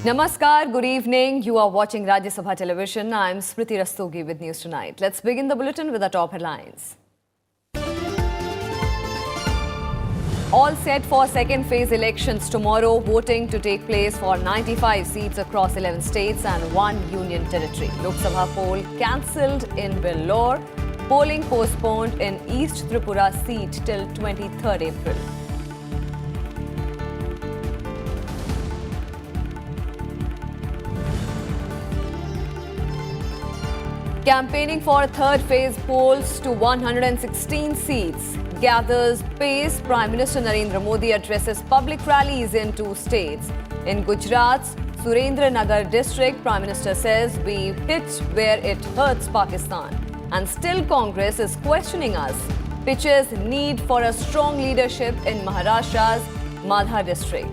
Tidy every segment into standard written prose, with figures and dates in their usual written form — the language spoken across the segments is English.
Namaskar, good evening. You are watching Rajya Sabha television. I am Smriti Rastogi with News Tonight. Let's begin the bulletin with the top headlines. All set for second phase elections tomorrow. Voting to take place for 95 seats across 11 states and 1 union territory. Lok Sabha poll cancelled in Vellore. Polling postponed in East Tripura seat till 23rd April. Campaigning for third phase polls to 116 seats. Gathers pace. Prime Minister Narendra Modi addresses public rallies in 2 states. In Gujarat's Surendranagar district, Prime Minister says we hit where it hurts Pakistan. And still Congress is questioning us. Pitches need for a strong leadership in Maharashtra's Madha district.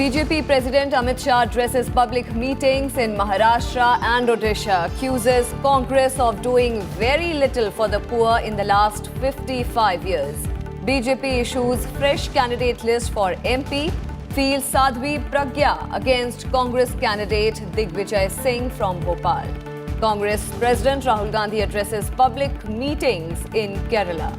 BJP President Amit Shah addresses public meetings in Maharashtra and Odisha, accuses Congress of doing very little for the poor in the last 55 years. BJP issues fresh candidate list for MP, fields Sadhvi Pragya against Congress candidate Digvijay Singh from Bhopal. Congress President Rahul Gandhi addresses public meetings in Kerala.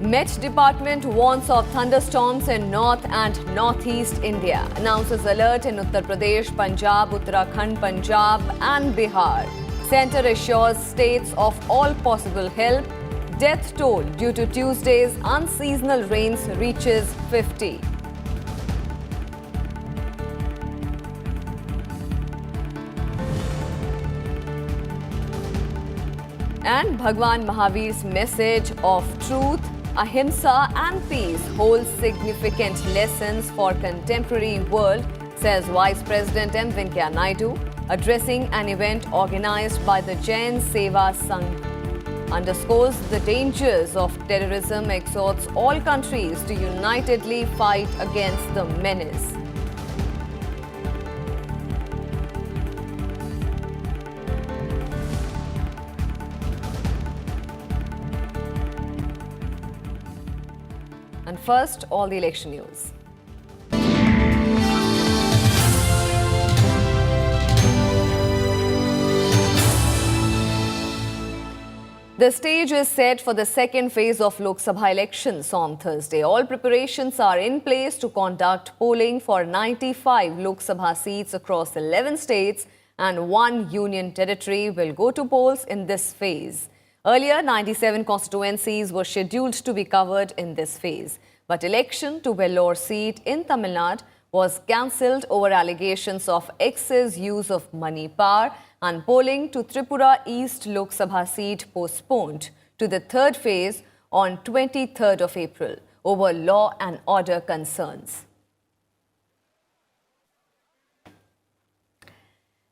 Met Department warns of thunderstorms in north and northeast India. Announces alert in Uttar Pradesh, Punjab, Uttarakhand, Punjab and Bihar. Centre assures states of all possible help. Death toll due to Tuesday's unseasonal rains reaches 50. And Bhagwan Mahavir's message of truth, ahimsa and peace holds significant lessons for contemporary world, says Vice President M. Venkaiah Naidu, addressing an event organized by the Jain Seva Sangh. Underscores the dangers of terrorism, exhorts all countries to unitedly fight against the menace. And first, all the election news. The stage is set for the second phase of Lok Sabha elections on Thursday. All preparations are in place to conduct polling for 95 Lok Sabha seats across 11 states and 1 union territory will go to polls in this phase. Earlier, 97 constituencies were scheduled to be covered in this phase. But election to Vellore seat in Tamil Nadu was cancelled over allegations of excess use of money power, and polling to Tripura East Lok Sabha seat postponed to the third phase on 23rd of April over law and order concerns.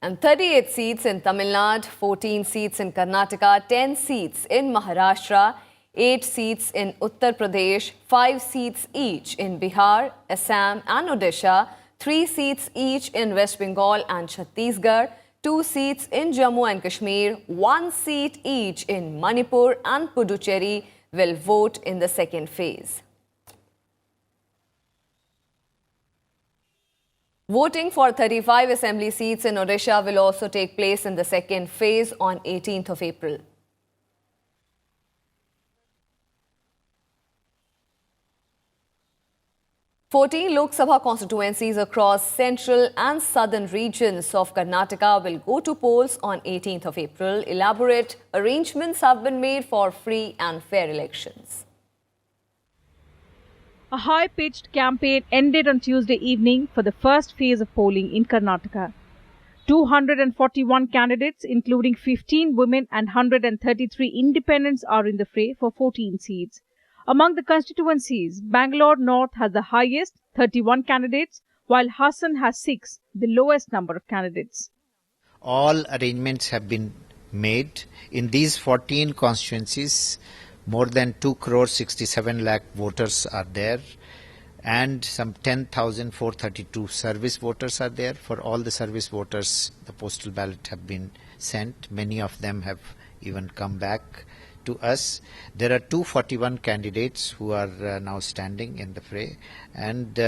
And 38 seats in Tamil Nadu, 14 seats in Karnataka, 10 seats in Maharashtra, 8 seats in Uttar Pradesh, 5 seats each in Bihar, Assam and Odisha, 3 seats each in West Bengal and Chhattisgarh, 2 seats in Jammu and Kashmir, 1 seat each in Manipur and Puducherry will vote in the second phase. Voting for 35 assembly seats in Odisha will also take place in the second phase on 18th of April. Fourteen Lok Sabha constituencies across central and southern regions of Karnataka will go to polls on 18th of April. Elaborate arrangements have been made for free and fair elections. A high-pitched campaign ended on Tuesday evening for the first phase of polling in Karnataka. 241 candidates, including 15 women and 133 independents, are in the fray for 14 seats. Among the constituencies, Bangalore North has the highest, 31 candidates, while Hassan has 6, the lowest number of candidates. All arrangements have been made. In these 14 constituencies, more than 2 crore 67 lakh voters are there. and some 10,432 service voters are there. For all the service voters, the postal ballot have been sent. Many of them have even come back to us. There are 241 candidates who are now standing in the fray, and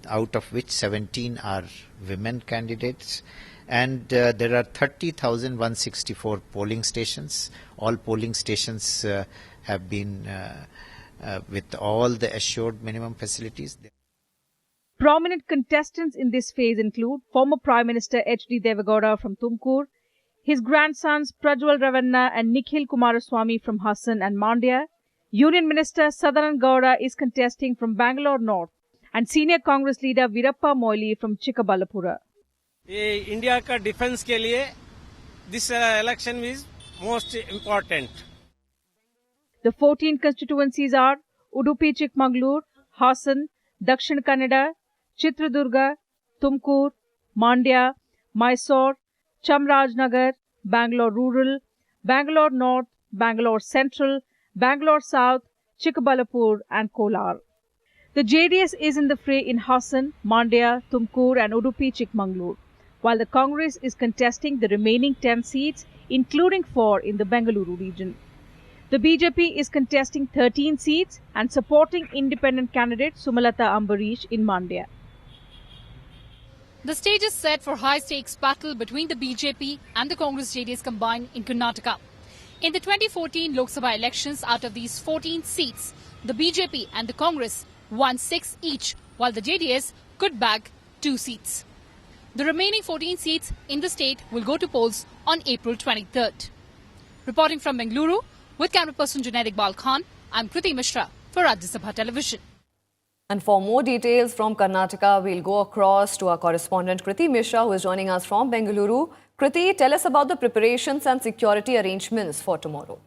out of which 17 are women candidates. And there are 30,164 polling stations. All polling stations have been with all the assured minimum facilities. Prominent contestants in this phase include former Prime Minister H.D. Devegowda from Tumkur, his grandsons Prajwal Ravanna and Nikhil Kumaraswamy from Hassan and Mandya. Union Minister Sadanand Gowda is contesting from Bangalore North, and senior Congress leader Virappa Moily from Chikkabalapura. India ka defense ke liye this election is most important. The 14 constituencies are Udupi Chikmagalur, Hassan, Dakshin Kannada, Chitradurga, Tumkur, Mandya, Mysore, Chamarajnagar, Bangalore Rural, Bangalore North, Bangalore Central, Bangalore South, Chikkabalapur and Kolar. The JDS is in the fray in Hassan, Mandya, Tumkur and Udupi Chikmagalur, while the Congress is contesting the remaining 10 seats, including 4 in the Bengaluru region. The BJP is contesting 13 seats and supporting independent candidate Sumalata Ambarish in Mandya. The stage is set for high-stakes battle between the BJP and the Congress-JDS combined in Karnataka. In the 2014 Lok Sabha elections, out of these 14 seats, the BJP and the Congress won 6 each, while the JDS could bag 2 seats. The remaining 14 seats in the state will go to polls on April 23rd. Reporting from Bengaluru, with camera person Junaid Iqbal Khan, I'm Kriti Mishra for Rajya Sabha Television. And for more details from Karnataka, we'll go across to our correspondent Kriti Mishra, who is joining us from Bengaluru. Kriti, tell us about the preparations and security arrangements for tomorrow.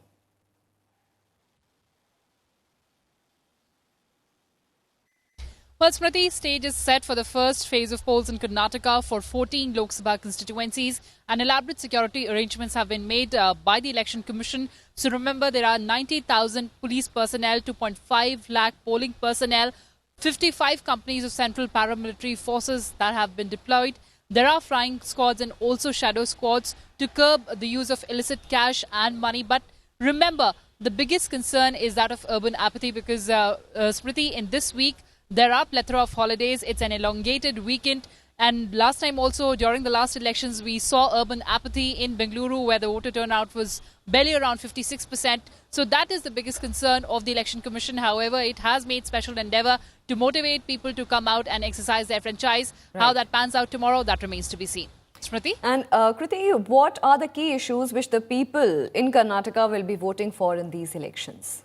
Well, Smriti, stage is set for the first phase of polls in Karnataka for 14 Lok Sabha constituencies, and elaborate security arrangements have been made by the Election Commission. So remember, there are 90,000 police personnel, 2.5 lakh polling personnel, 55 companies of central paramilitary forces that have been deployed. There are flying squads and also shadow squads to curb the use of illicit cash and money. But remember, the biggest concern is that of urban apathy because, Smriti, in this week, there are plethora of holidays. It's an elongated weekend. And last time also, during the last elections, we saw urban apathy in Bengaluru where the voter turnout was barely around 56%. So that is the biggest concern of the Election Commission. However, it has made special endeavour to motivate people to come out and exercise their franchise. Right. How that pans out tomorrow, that remains to be seen. Smriti? And Kriti, what are the key issues which the people in Karnataka will be voting for in these elections?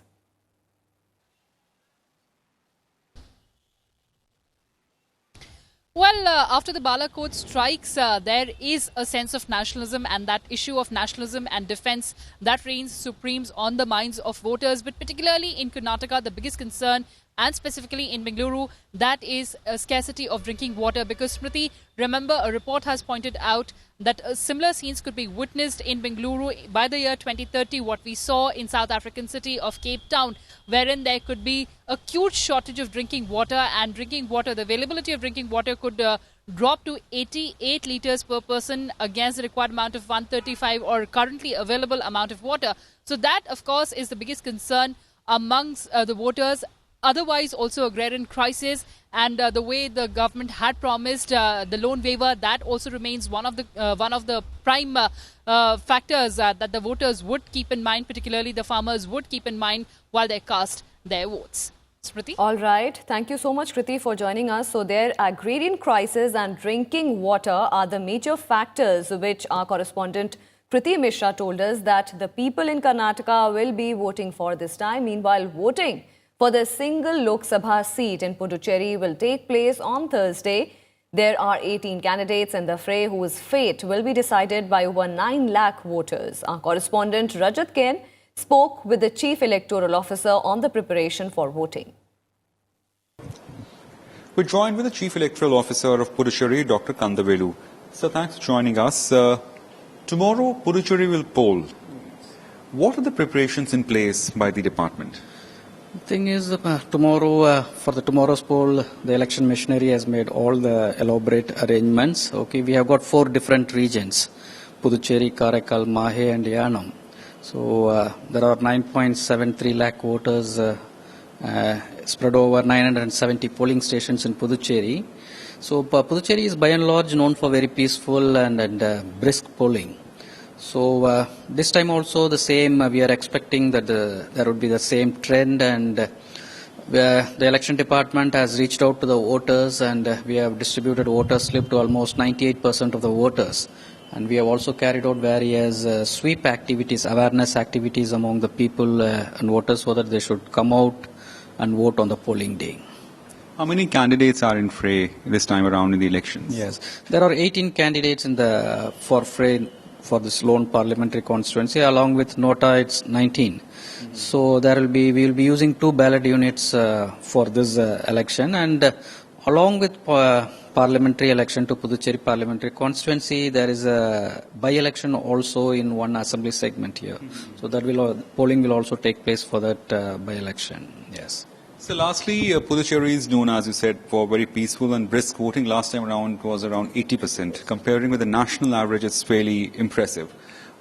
Well, after the Balakot strikes, there is a sense of nationalism, and that issue of nationalism and defence that reigns supreme on the minds of voters. But particularly in Karnataka, the biggest concern, and specifically in Bengaluru, that is a scarcity of drinking water. Because, Smriti, remember, a report has pointed out that similar scenes could be witnessed in Bengaluru by the year 2030, what we saw in South African city of Cape Town, wherein there could be a huge shortage of drinking water, and the availability of drinking water could drop to 88 litres per person against the required amount of 135 or currently available amount of water. So that, of course, is the biggest concern amongst the voters. Otherwise, also agrarian crisis, and the way the government had promised the loan waiver, that also remains one of the prime factors that the voters would keep in mind, particularly the farmers would keep in mind while they cast their votes. Smriti? All right. Thank you so much, Kriti, for joining us. So their agrarian crisis and drinking water are the major factors which our correspondent Kriti Mishra told us that the people in Karnataka will be voting for this time. Meanwhile, voting for the single Lok Sabha seat in Puducherry will take place on Thursday. There are 18 candidates in the fray whose fate will be decided by over 9 lakh voters. Our correspondent Rajat Ken spoke with the Chief Electoral Officer on the preparation for voting. We're joined with the Chief Electoral Officer of Puducherry, Dr. Kandavelu. Sir, thanks for joining us. Tomorrow, Puducherry will poll. What are the preparations in place by the department? The thing is, tomorrow, for the tomorrow's poll, the election machinery has made all the elaborate arrangements. Okay, we have got 4 different regions: Puducherry, Karaikal, Mahe, and Yanam. So there are 9.73 lakh voters spread over 970 polling stations in Puducherry. So Puducherry is by and large known for very peaceful and brisk polling. So this time also the same, we are expecting that there would be the same trend, and the election department has reached out to the voters, and we have distributed voter slip to almost 98% of the voters. And we have also carried out various sweep activities, awareness activities among the people and voters so that they should come out and vote on the polling day. How many candidates are in fray this time around in the elections? Yes, there are 18 candidates in the for fray for this lone parliamentary constituency. Along with Nota, it's 19. So we will be using 2 ballot units for this election, and along with parliamentary election to Puducherry parliamentary constituency, there is a by-election also in one assembly segment here. So that polling will also take place for that by-election. Yes. So lastly, Puducherry is known, as you said, for very peaceful and brisk voting. Last time around it was around 80%. Comparing with the national average, it's fairly impressive.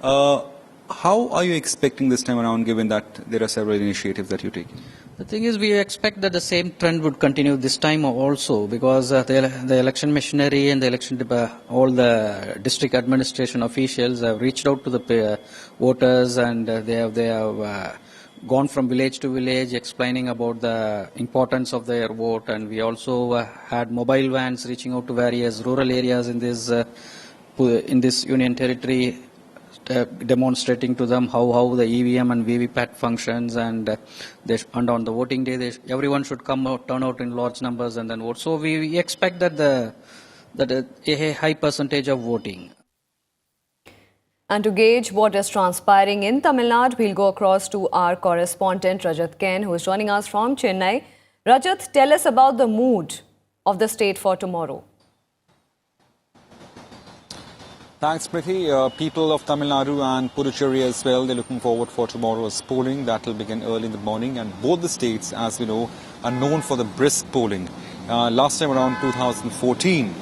How are you expecting this time around, given that there are several initiatives that you're taking? The thing is, we expect that the same trend would continue this time also, because the election machinery and all the district administration officials have reached out to the voters, and they have gone from village to village explaining about the importance of their vote. And we also had mobile vans reaching out to various rural areas in this union territory, demonstrating to them how the EVM and VVPAT functions, and on the voting day everyone should turn out in large numbers and then vote. So we expect that a high percentage of voting. And to gauge what is transpiring in Tamil Nadu, we'll go across to our correspondent Rajat Ken, who is joining us from Chennai. Rajat, tell us about the mood of the state for tomorrow. Thanks, Priti. People of Tamil Nadu and Puducherry as well, they're looking forward for tomorrow's polling. That will begin early in the morning. And both the states, as we know, are known for the brisk polling. Last time around 2014,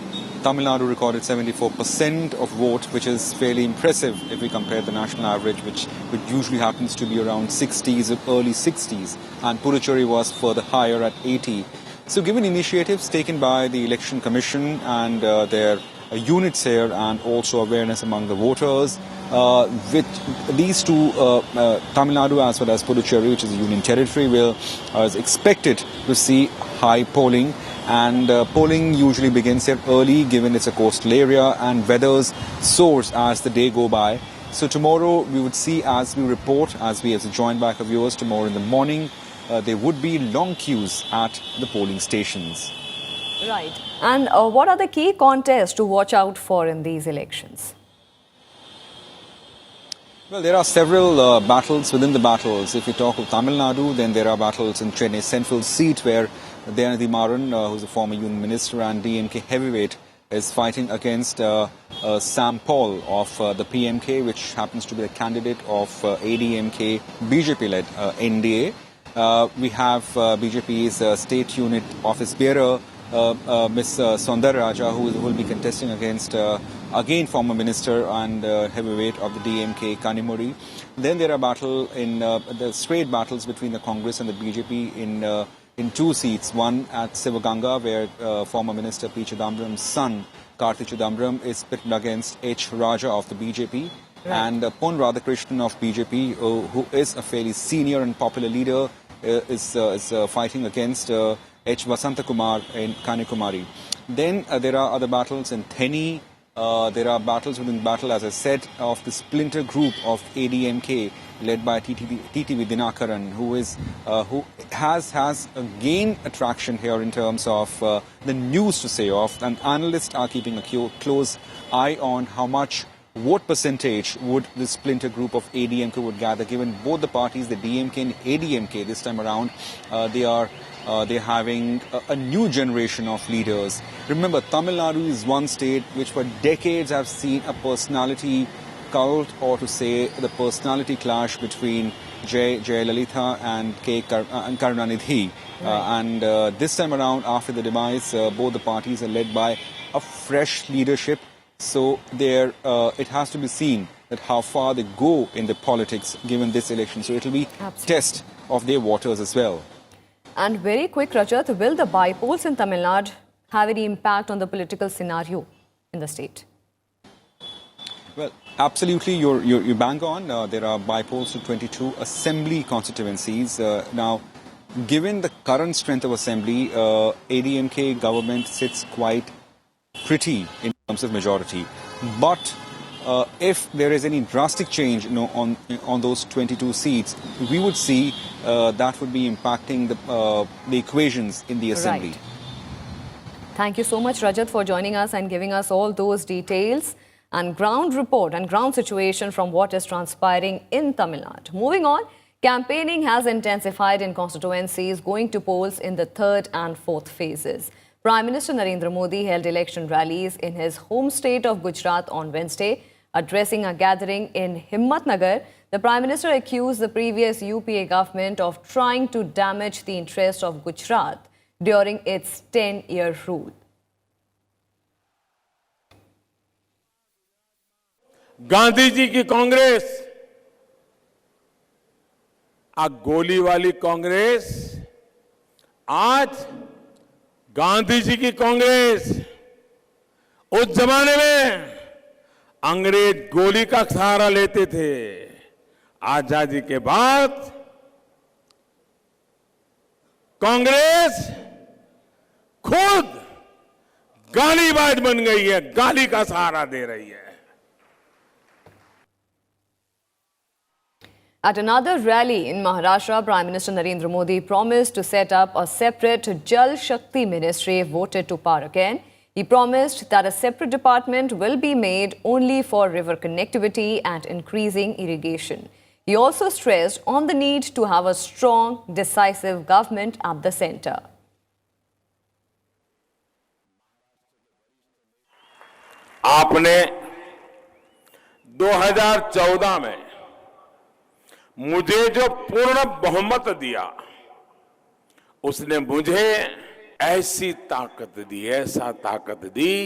Tamil Nadu recorded 74% of vote, which is fairly impressive if we compare the national average, which usually happens to be around 60s, early 60s. And Puducherry was further higher at 80. So given initiatives taken by the Election Commission and their units here, and also awareness among the voters, with these two, Tamil Nadu as well as Puducherry, which is a union territory, is expected to see high polling. And polling usually begins here early, given it's a coastal area, and weathers soars as the day go by. So tomorrow we would see, as we report, as joined by our viewers, tomorrow in the morning, there would be long queues at the polling stations. Right. And what are the key contests to watch out for in these elections? Well, there are several battles within the battles. If we talk of Tamil Nadu, then there are battles in Chennai Central seat, where Dayanthi Maran, who's a former union minister and DMK heavyweight, is fighting against Sam Paul of the PMK, which happens to be the candidate of ADMK BJP-led NDA. We have BJP's state unit office bearer, Ms. Saundar Raja, who will be contesting against again former minister and heavyweight of the DMK, Kanimuri. Then there are the straight battles between the Congress and the BJP in two seats. One at Sivaganga, where former minister P. Chidambaram's son, Karthi Chidambaram, is pitted against H. Raja of the BJP. Right. And Pon Radhakrishnan of BJP, who is a fairly senior and popular leader, is fighting against H. Vasantakumar in Kanyakumari. Then there are other battles in Theni. There are battles within battle, as I said, of the splinter group of ADMK, led by TTV Dinakaran, who has gained attraction here in terms of the news to say of, and analysts are keeping a close eye on how much vote percentage would this splinter group of ADMK would gather, given both the parties, the DMK and ADMK, this time around, they're having a new generation of leaders. Remember, Tamil Nadu is one state which for decades have seen a personality cult, or to say the personality clash between Jayalalitha and Karunanidhi. And this time around, after the demise, both the parties are led by a fresh leadership. So there, it has to be seen that how far they go in the politics given this election. So it will be a test of their waters as well. And very quick, Rajat, will the by-polls in Tamil Nadu have any impact on the political scenario in the state? Well, absolutely, you're bang on. There are by-polls to 22 assembly constituencies. Now, given the current strength of assembly, ADMK government sits quite pretty in terms of majority. But if there is any drastic change on those 22 seats, we would see that would be impacting the equations in the assembly. Right. Thank you so much, Rajat, for joining us and giving us all those details and ground report and ground situation from what is transpiring in Tamil Nadu. Moving on, campaigning has intensified in constituencies going to polls in the third and fourth phases. Prime Minister Narendra Modi held election rallies in his home state of Gujarat on Wednesday. Addressing a gathering in Himmatnagar, the Prime Minister accused the previous UPA government of trying to damage the interest of Gujarat during its 10-year rule. Gandhi ji की कांग्रेस गोली वाली कांग्रेस आज गांधी जी की कांग्रेस उस जमाने में अंग्रेज गोली का सहारा लेते थे। आजादी के बाद कांग्रेस खुद गालीबाज बन गई है, गाली का सहारा दे रही है। At another rally in Maharashtra, Prime Minister Narendra Modi promised to set up a separate Jal Shakti ministry if voted to power again. He promised that a separate department will be made only for river connectivity and increasing irrigation. He also stressed on the need to have a strong, decisive government at the centre. आपने 2014 में मुझे जो पूर्ण बहुमत दिया, उसने मुझे ऐसी ताकत दी, ऐसा ताकत दी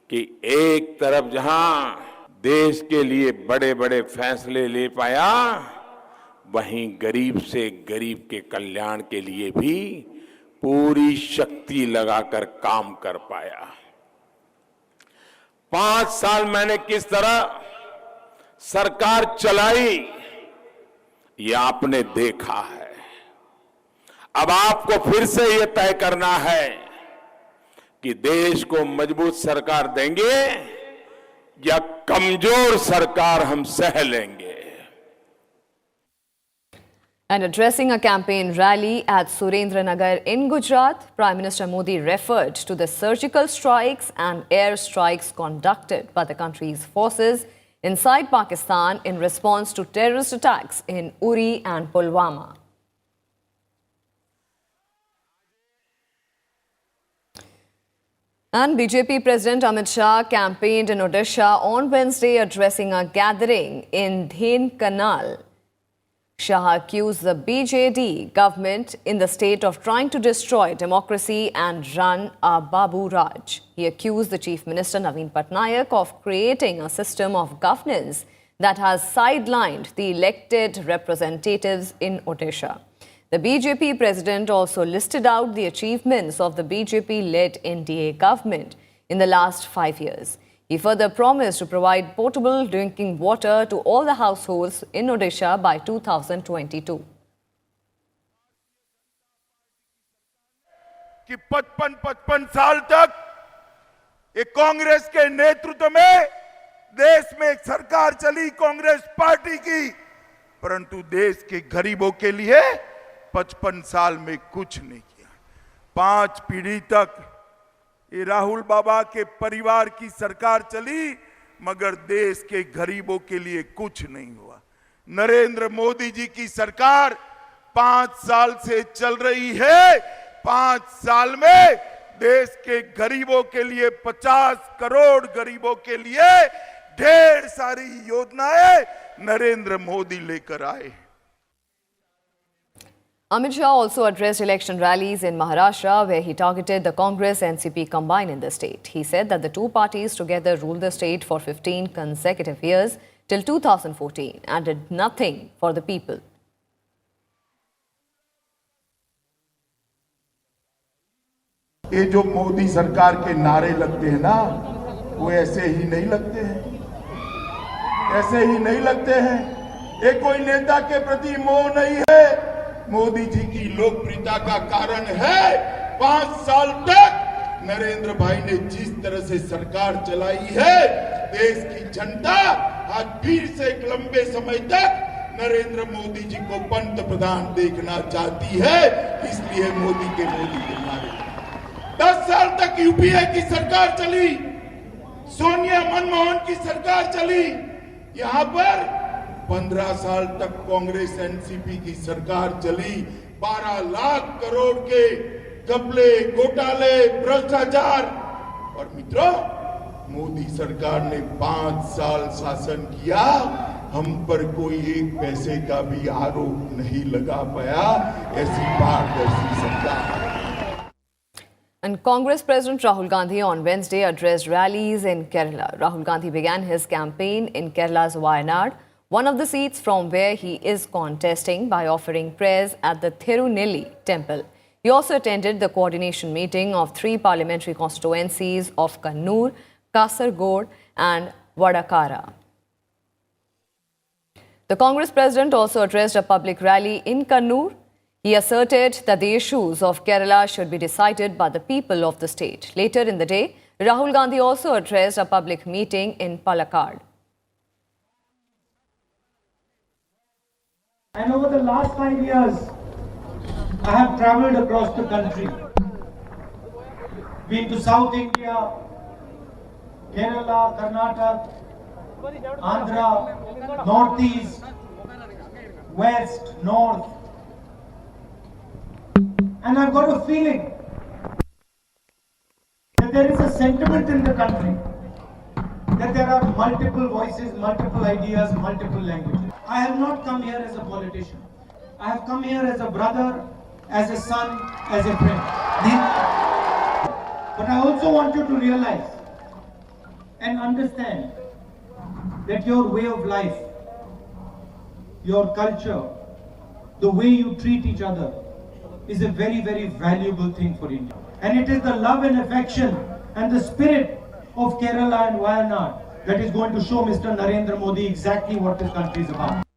कि एक तरफ जहां देश के लिए बड़े बड़े फैसले ले पाया, वहीं गरीब से गरीब के कल्याण के लिए भी पूरी शक्ति लगाकर काम कर पाया। 5 साल मैंने किस तरह सरकार चलाई, ये आपने देखा है। अब आपको फिर से ये तय करना है कि देश को मजबूत सरकार देंगे या कमजोर सरकार हम सह लेंगे। And addressing a campaign rally at Surendranagar in Gujarat, Prime Minister Modi referred to the surgical strikes and air strikes conducted by the country's forces inside Pakistan in response to terrorist attacks in Uri and Pulwama. And BJP President Amit Shah campaigned in Odisha on Wednesday, addressing a gathering in Dhenkanal. Shah accused the BJD government in the state of trying to destroy democracy and run a Babu Raj. He accused the Chief Minister Naveen Patnaik of creating a system of governance that has sidelined the elected representatives in Odisha. The BJP president also listed out the achievements of the BJP-led NDA government in the last 5 years. He further promised to provide potable drinking water to all the households in Odisha by 2022. कि 55 साल तक ये कांग्रेस के नेतृत्व में देश में एक सरकार चली कांग्रेस पार्टी की, परंतु देश के गरीबों के लिए 55 साल में कुछ नहीं किया। 5 पीढ़ी तक ये राहुल बाबा के परिवार की सरकार चली, मगर देश के गरीबों के लिए कुछ नहीं हुआ। नरेंद्र मोदी जी की सरकार 5 साल से चल रही है। 5 साल में देश के गरीबों के लिए 50 करोड़ गरीबों के लिए ढेर सारी योजनाएं नरेंद्र मोदी लेकर आए। Amit Shah also addressed election rallies in Maharashtra, where he targeted the Congress NCP combined in the state. He said that the two parties together ruled the state for 15 consecutive years till 2014 and did nothing for the people. ये जो मोदी सरकार के नारे लगते हैं ना, वो ऐसे ही नहीं लगते हैं, ऐसे ही नहीं लगते हैं। ये कोई नेता के प्रति मोह नहीं है, मोदी जी की लोकप्रियता का कारण है 5 साल तक नरेंद्र भाई ने जिस तरह से सरकार चलाई है, देश की जनता आज फिर से एक लंबे समय तक नरेंद्र मोदी जी को पंत प्रधान देखना चाहती है, इसलिए मोदी के नारे। 10 साल तक यूपीए की सरकार चली, सोनिया मनमोहन की सरकार चली, यहाँ पर 15 साल तक कांग्रेस एनसीपी की सरकार चली। 12 लाख करोड़ के घपले, घोटाले, भ्रष्टाचार। और मित्रों, मोदी सरकार ने 5 साल शासन किया, हम पर कोई एक पैसे का भी आरोप नहीं लगा पाया। ऐसी पारदर्शी सरकार। And Congress President Rahul Gandhi on Wednesday addressed rallies in Kerala. Rahul Gandhi began his campaign in Kerala's Wayanad, one of the seats from where he is contesting, by offering prayers at the Thirunelli temple. He also attended the coordination meeting of 3 parliamentary constituencies of Kannur, Kasaragod and Vadakara. The Congress president also addressed a public rally in Kannur. He asserted that the issues of Kerala should be decided by the people of the state. Later in the day, Rahul Gandhi also addressed a public meeting in Palakkad. And over the last 5 years, I have travelled across the country. Been to South India, Kerala, Karnataka, Andhra, Northeast, West, North. And I've got a feeling that there is a sentiment in the country that there are multiple voices, multiple ideas, multiple languages. I have not come here as a politician. I have come here as a brother, as a son, as a friend. But I also want you to realize and understand that your way of life, your culture, the way you treat each other is a very, very valuable thing for India. And it is the love and affection and the spirit of Kerala and Wayanad that is going to show Mr. Narendra Modi exactly what this country is about.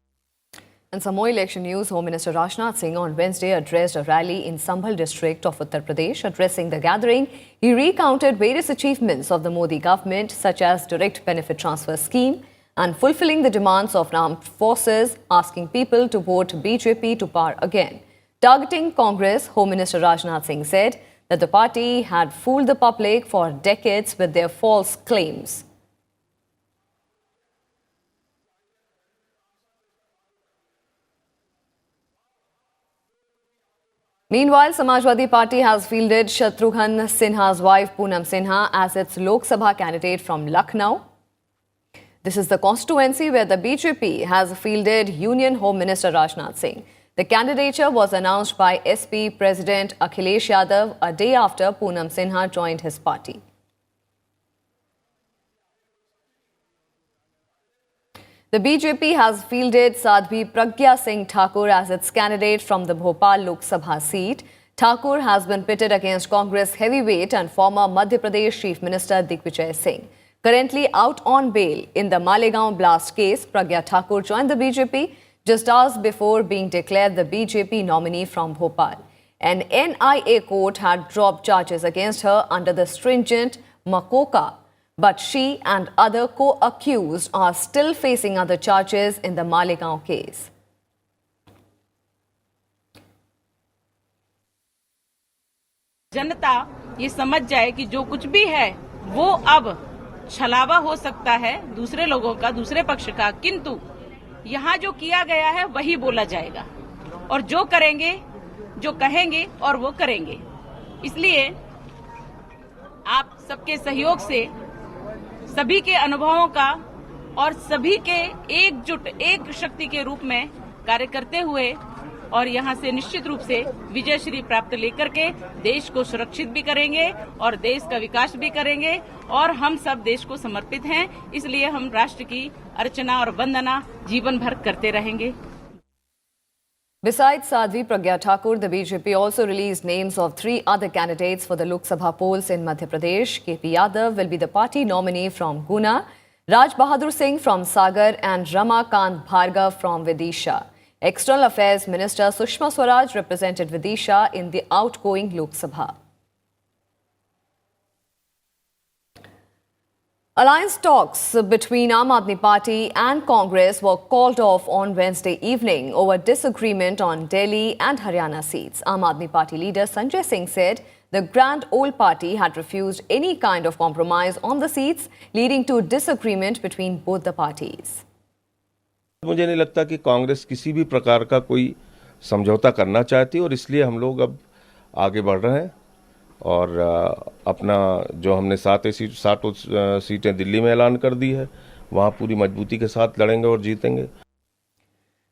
And some more election news. Home Minister Rajnath Singh on Wednesday addressed a rally in Sambhal district of Uttar Pradesh. Addressing the gathering, he recounted various achievements of the Modi government, such as direct benefit transfer scheme and fulfilling the demands of armed forces, asking people to vote BJP to power again. Targeting Congress, Home Minister Rajnath Singh said that the party had fooled the public for decades with their false claims. Meanwhile, Samajwadi Party has fielded Shatrughan Sinha's wife Poonam Sinha as its Lok Sabha candidate from Lucknow. This is the constituency where the BJP has fielded Union Home Minister Rajnath Singh. The candidature was announced by SP President Akhilesh Yadav a day after Poonam Sinha joined his party. The BJP has fielded Sadhvi Pragya Singh Thakur as its candidate from the Bhopal Lok Sabha seat. Thakur has been pitted against Congress heavyweight and former Madhya Pradesh Chief Minister Digvijay Singh. Currently out on bail in the Malegaon blast case, Pragya Thakur joined the BJP just hours before being declared the BJP nominee from Bhopal. An NIA court had dropped charges against her under the stringent Makoka, but she and other co-accused are still facing other charges in the Malegaon case. जनता ये समझ जाए कि जो कुछ भी है वो अब छलावा हो सकता है दूसरे लोगों का, दूसरे पक्ष का, किंतु यहाँ जो किया गया है वही बोला जाएगा और जो करेंगे, जो कहेंगे और वो करेंगे। इसलिए आप सबके सहयोग से, सभी के अनुभवों का और सभी के एकजुट एक शक्ति के रूप में कार्य करते हुए और यहाँ से निश्चित रूप से विजय श्री प्राप्त लेकर के देश को सुरक्षित भी करेंगे और देश का विकास भी करेंगे और हम सब देश को समर्पित हैं, इसलिए हम राष्ट्र की अर्चना और वंदना जीवन भर करते रहेंगे। Besides Sadhvi Pragya Thakur, the BJP also released names of 3 other candidates for the Lok Sabha polls in Madhya Pradesh. KP Yadav will be the party nominee from Guna, Raj Bahadur Singh from Sagar and Ramakant Bhargav from Vidisha. External Affairs Minister Sushma Swaraj represented Vidisha in the outgoing Lok Sabha. Alliance talks between Aam Aadmi Party and Congress were called off on Wednesday evening over disagreement on Delhi and Haryana seats. Aam Aadmi Party leader Sanjay Singh said the Grand Old Party had refused any kind of compromise on the seats, leading to disagreement between both the parties. मुझे नहीं लगता कि कांग्रेस किसी भी प्रकार का कोई समझौता करना चाहती और इसलिए हम लोग अब आगे बढ़ रहे हैं और अपना जो हमने 7 सीटें दिल्ली में ऐलान कर दी है वहां पूरी मजबूती के साथ लड़ेंगे और जीतेंगे.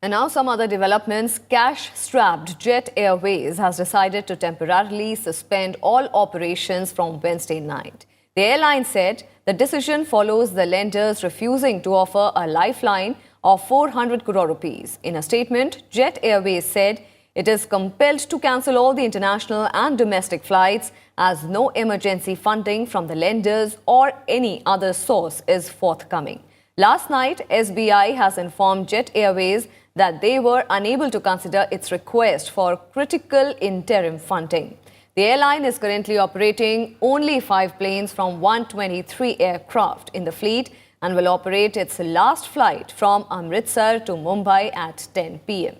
And now some other developments. Cash-strapped Jet Airways has decided to temporarily suspend all operations from Wednesday night. The airline said the decision follows the lenders refusing to offer a lifeline of 400 crore rupees. In a statement, Jet Airways said it is compelled to cancel all the international and domestic flights as no emergency funding from the lenders or any other source is forthcoming. Last night, SBI has informed Jet Airways that they were unable to consider its request for critical interim funding. The airline is currently operating only 5 planes from 123 aircraft in the fleet and will operate its last flight from Amritsar to Mumbai at 10 p.m.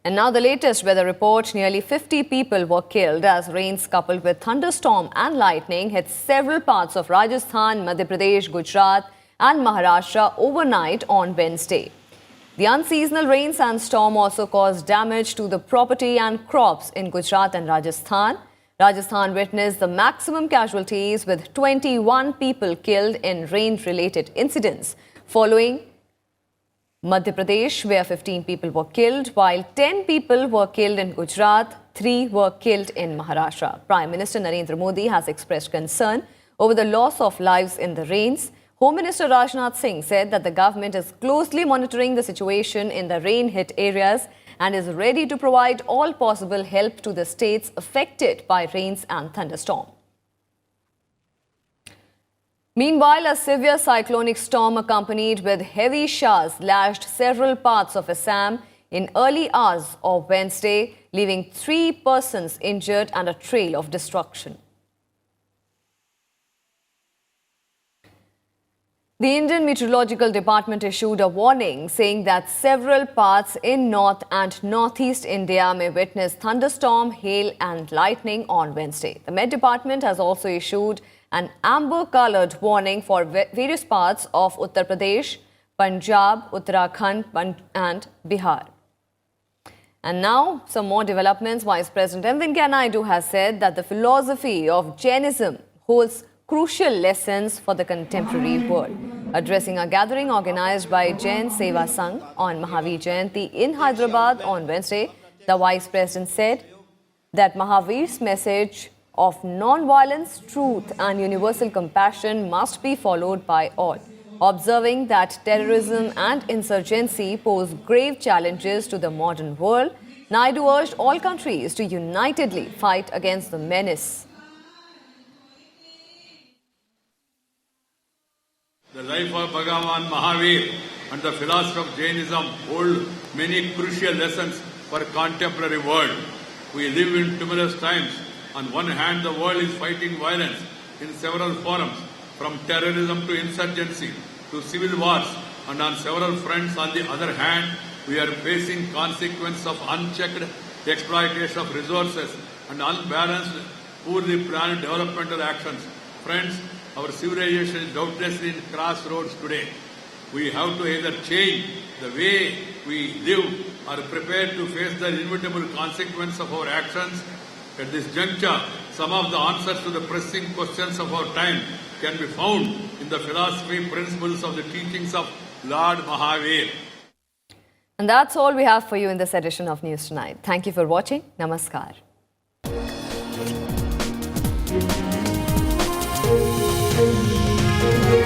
And now the latest weather report. Nearly 50 people were killed as rains coupled with thunderstorm and lightning hit several parts of Rajasthan, Madhya Pradesh, Gujarat and Maharashtra overnight on Wednesday. The unseasonal rains and storm also caused damage to the property and crops in Gujarat and Rajasthan. Rajasthan witnessed the maximum casualties with 21 people killed in rain-related incidents. Following Madhya Pradesh, where 15 people were killed, while 10 people were killed in Gujarat, 3 were killed in Maharashtra. Prime Minister Narendra Modi has expressed concern over the loss of lives in the rains. Home Minister Rajnath Singh said that the government is closely monitoring the situation in the rain-hit areas and is ready to provide all possible help to the states affected by rains and thunderstorm. Meanwhile, a severe cyclonic storm accompanied with heavy showers lashed several parts of Assam in early hours of Wednesday, leaving 3 persons injured and a trail of destruction. The Indian Meteorological Department issued a warning saying that several parts in north and northeast India may witness thunderstorm, hail and lightning on Wednesday. The Met Department has also issued an amber-coloured warning for various parts of Uttar Pradesh, Punjab, Uttarakhand and Bihar. And now, some more developments. Vice President M. Venkaiah Naidu has said that the philosophy of Jainism holds crucial lessons for the contemporary world. Addressing a gathering organized by Jain Seva Sangh on Mahavir Jayanti in Hyderabad on Wednesday, the Vice President said that Mahavir's message of non-violence, truth and universal compassion must be followed by all. Observing that terrorism and insurgency pose grave challenges to the modern world, Naidu urged all countries to unitedly fight against the menace. The life of Bhagavan Mahavir and the philosophy of Jainism hold many crucial lessons for contemporary world. We live in tumultuous times. On one hand, the world is fighting violence in several forums, from terrorism to insurgency to civil wars, and on several fronts. On the other hand, we are facing consequences of unchecked exploitation of resources and unbalanced, poorly planned developmental actions. Friends, our civilization is doubtlessly in crossroads today. We have to either change the way we live or prepare to face the inevitable consequences of our actions. At this juncture, some of the answers to the pressing questions of our time can be found in the philosophy principles of the teachings of Lord Mahavir. And that's all we have for you in this edition of News Tonight. Thank you for watching. Namaskar. Thank you.